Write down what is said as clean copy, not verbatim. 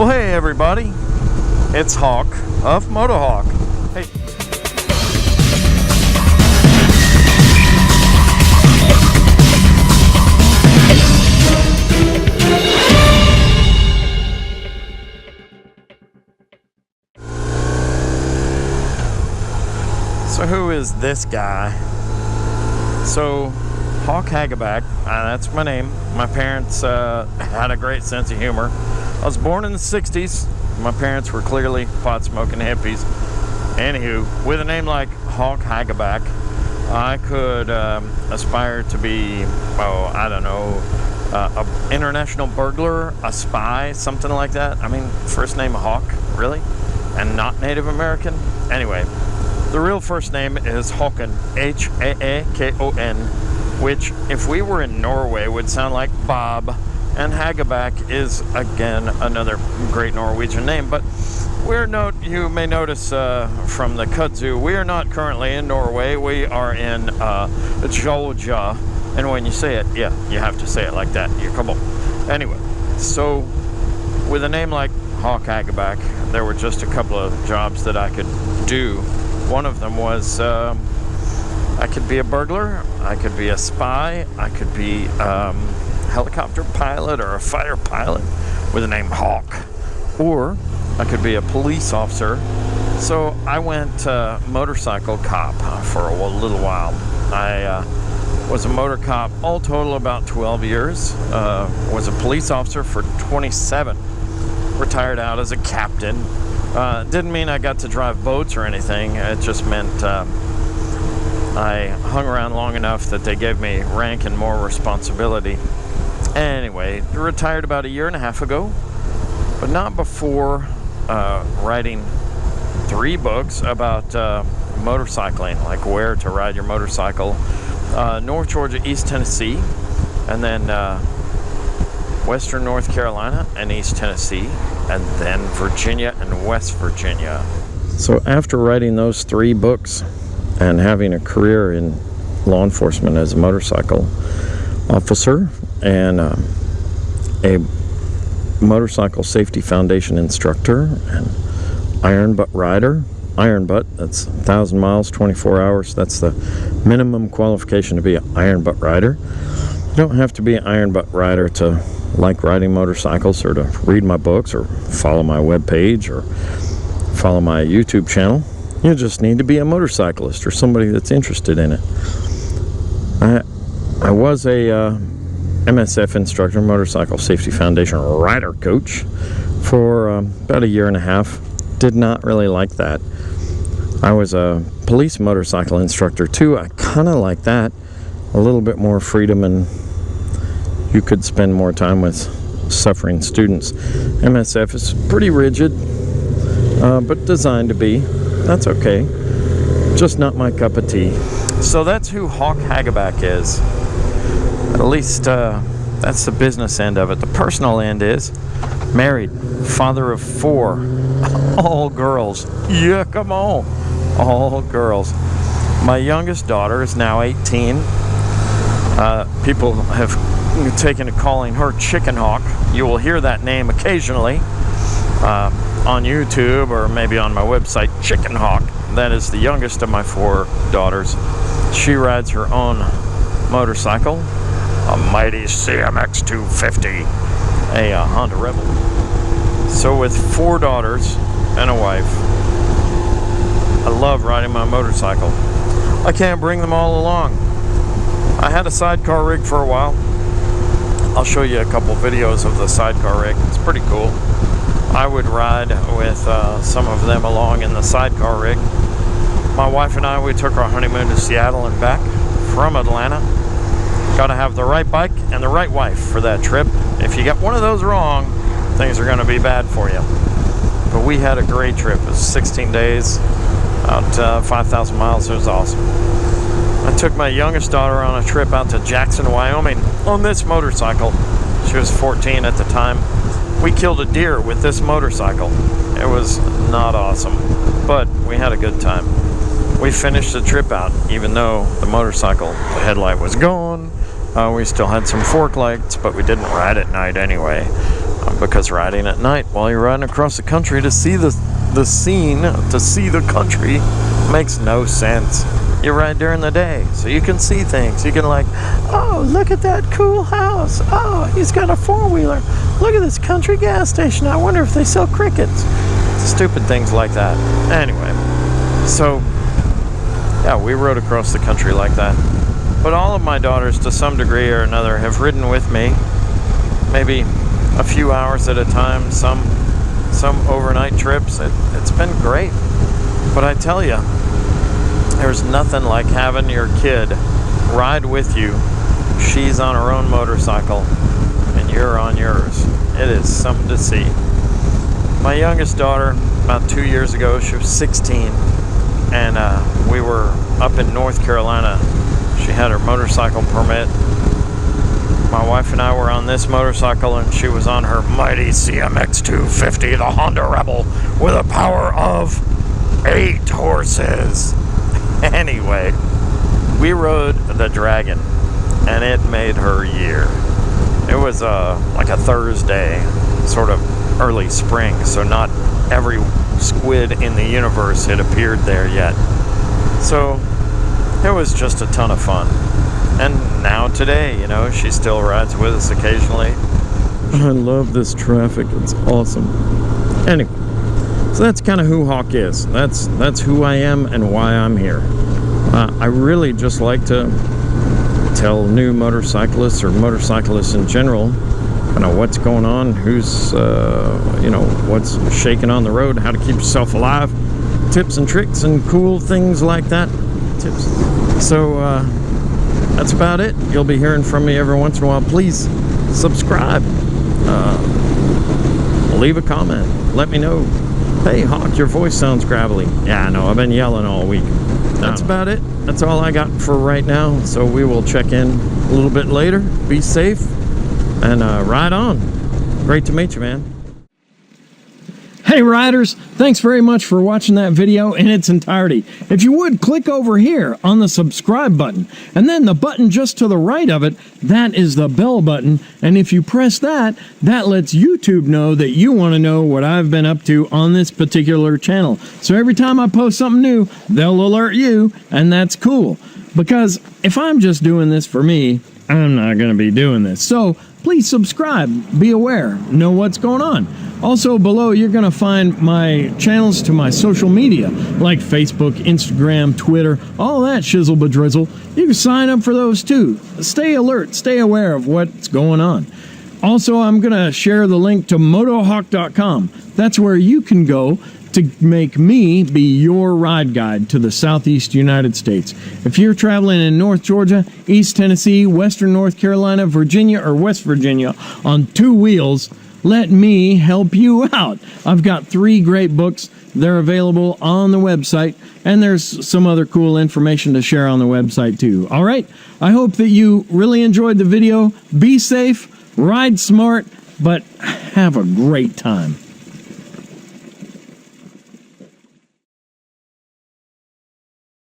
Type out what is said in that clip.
Well, hey everybody, it's Hawk of MotoHawk. Hey. So who is this guy? So Hawk Hageback, that's my name. My parents had a great sense of humor. I was born in the 60s. My parents were clearly pot-smoking hippies. Anywho, with a name like Hawk Hageback, I could aspire to be, oh, I don't know, an international burglar, a spy, something like that. I mean, first name Hawk, really? And not Native American? Anyway, the real first name is Håkon, H-A-A-K-O-N, which, if we were in Norway, would sound like Bob. And Hageback is, again, another great Norwegian name. But you may notice from the kudzu, we are not currently in Norway. We are in Georgia. And when you say it, yeah, you have to say it like that. Come on. Anyway, so with a name like Hawk Hageback, there were just a couple of jobs that I could do. One of them was I could be a burglar, I could be a spy, I could be helicopter pilot or a fighter pilot with the name Hawk, or I could be a police officer. So I went motorcycle cop for a little while. I was a motor cop all total about 12 years, was a police officer for 27, retired out as a captain. Didn't mean I got to drive boats or anything, it just meant I hung around long enough that they gave me rank and more responsibility. Anyway, retired about 1.5 years ago, but not before writing 3 books about motorcycling, like where to ride your motorcycle. North Georgia, East Tennessee, and then Western North Carolina and East Tennessee, and then Virginia and West Virginia. So after writing those 3 books and having a career in law enforcement as a motorcycle officer and a motorcycle safety foundation instructor and iron butt rider. Iron butt, that's 1,000 miles, 24 hours. That's the minimum qualification to be an iron butt rider. You don't have to be an iron butt rider to like riding motorcycles or to read my books or follow my webpage or follow my YouTube channel. You just need to be a motorcyclist or somebody that's interested in it. I was a MSF instructor, Motorcycle Safety Foundation rider coach, for about 1.5 years. Did not really like that. I was a police motorcycle instructor too. I kind of like that. A little bit more freedom, and you could spend more time with suffering students. MSF is pretty rigid, but designed to be. That's okay. Just not my cup of tea. So that's who Hawk Hageback is. At least that's the business end of it. The personal end is married, father of 4, all girls. Yeah, come on, all girls. My youngest daughter is now 18. People have taken to calling her Chicken Hawk. You will hear that name occasionally on YouTube or maybe on my website, Chicken Hawk. That is the youngest of my 4 daughters. She rides her own motorcycle, a mighty CMX 250, a Honda Rebel. So with 4 daughters and a wife, I love riding my motorcycle. I can't bring them all along. I had a sidecar rig for a while. I'll show you a couple videos of the sidecar rig. It's pretty cool. I would ride with some of them along in the sidecar rig. My wife and I, we took our honeymoon to Seattle and back from Atlanta. Gotta have the right bike and the right wife for that trip. If you get one of those wrong, things are gonna be bad for you. But we had a great trip. It was 16 days, about 5,000 miles. It was awesome. I took my youngest daughter on a trip out to Jackson, Wyoming on this motorcycle. She was 14 at the time. We killed a deer with this motorcycle. It was not awesome, but we had a good time. We finished the trip out, even though the motorcycle, the headlight was gone. We still had some fork lights, but we didn't ride at night anyway. Because riding at night while you're riding across the country to see the scene, to see the country, makes no sense. You ride during the day, so you can see things. You can like, oh, look at that cool house. Oh, he's got a four-wheeler. Look at this country gas station. I wonder if they sell crickets. Stupid things like that. Anyway, so, yeah, we rode across the country like that. But all of my daughters, to some degree or another, have ridden with me. Maybe a few hours at a time, some overnight trips. It's been great. But I tell you, there's nothing like having your kid ride with you. She's on her own motorcycle and you're on yours. It is something to see. My youngest daughter, about 2 years ago, she was 16, and we were up in North Carolina. She had her motorcycle permit. My wife and I were on this motorcycle, and she was on her mighty CMX 250, the Honda Rebel, with a power of 8 horses. Anyway, we rode the Dragon, and it made her year. It was like a Thursday, sort of early spring, so not every squid in the universe had appeared there yet. So it was just a ton of fun. And now today, you know, she still rides with us occasionally. I love this traffic. It's awesome. Anyway, so that's kind of who Hawk is. That's who I am and why I'm here. I really just like to tell new motorcyclists or motorcyclists in general, you know, what's going on, who's, you know, what's shaking on the road, how to keep yourself alive, tips and tricks and cool things like that. Tips. So, that's about it. You'll be hearing from me every once in a while. Please subscribe. Leave a comment. Let me know. Hey, Hawk, your voice sounds gravelly. Yeah, I know. I've been yelling all week. That's about it. That's all I got for right now. So we will check in a little bit later. Be safe and ride on. Great to meet you, man. Hey riders, thanks very much for watching that video in its entirety. If you would, click over here on the subscribe button, and then the button just to the right of it, that is the bell button, and if you press that, that lets YouTube know that you want to know what I've been up to on this particular channel. So every time I post something new, they'll alert you, and that's cool. Because if I'm just doing this for me, I'm not going to be doing this. So please subscribe, be aware, know what's going on. Also below, you're going to find my channels to my social media, like Facebook, Instagram, Twitter, all that shizzle bedrizzle. You can sign up for those too. Stay alert, stay aware of what's going on. Also, I'm going to share the link to MotoHawk.com. That's where you can go to make me be your ride guide to the Southeast United States. If you're traveling in North Georgia, East Tennessee, Western North Carolina, Virginia, or West Virginia on 2 wheels, let me help you out. I've got 3 great books. They're available on the website, and there's some other cool information to share on the website too. All right, I hope that you really enjoyed the video. Be safe, ride smart, but have a great time.